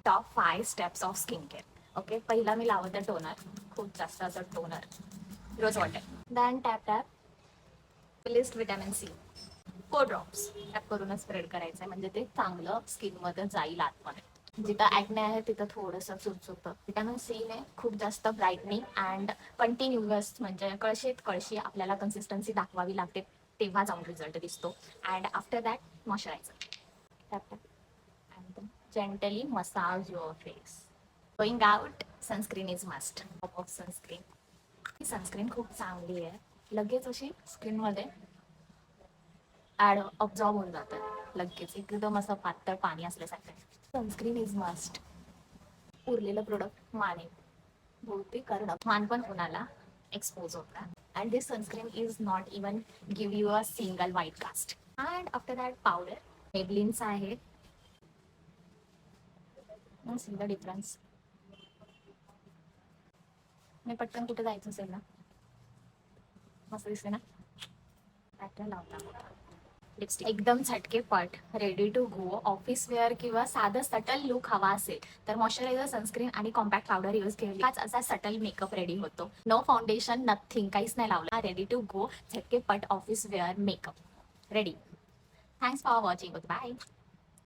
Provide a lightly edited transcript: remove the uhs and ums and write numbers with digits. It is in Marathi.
Top 5 steps of skin care. Okay, पहिला मी लावते टोनर, खूप जास्त असं toner, rose water. Then tap list vitamin C 4 drops tap करूनच स्प्रेड करायचं आहे, म्हणजे ते चांगलं स्किनमध्ये जाईल आतमध्ये. जिथं ॲक्ने आहे तिथं थोडंसं चुरचुरतं. विटॅमिन सी ने खूप जास्त ब्राईटनिंग अँड कंटिन्युअस, म्हणजे कळशीत कळशी आपल्याला कन्सिस्टन्सी दाखवावी लागते, तेव्हा जाऊन रिझल्ट दिसतो. And after that moisturiser tap tap and gently massage your face. Going out sunscreen is must. Top of sunscreen. He sunscreen खूप चांगली आहे, लगेच अशी स्किनमध्ये ॲड ऑब्झॉर्ब होऊन जातं लगेच, एकदम असं पातळ पाणी असल्यासारखं. Sunscreen is must. उरलेलं प्रोडक्ट माने बहुतेक, कारण मान पण कोणाला एक्सपोज होता. And this sunscreen is not even give you a single white cast. And after that powder मेबलिनचं आहे. See the difference. मी पटकन कुठे जायचं असेल ना, मस्त दिसते ना. पॅटर्न लावता लिपस्टिक एकदम झटकेपट, ready to go. Office wear किंवा साधं सटल लुक हवा असेल तर मॉइश्चरायझर, सनस्क्रीन आणि कॉम्पॅक्ट पावडर यूज केली, हाच असा सटल मेकअप रेडी होतो. नो फाउंडेशन, नथिंग, काहीच नाही लावलं. रेडी टू गो, झटकेपट office wear makeup ready. Thanks for watching. Bye.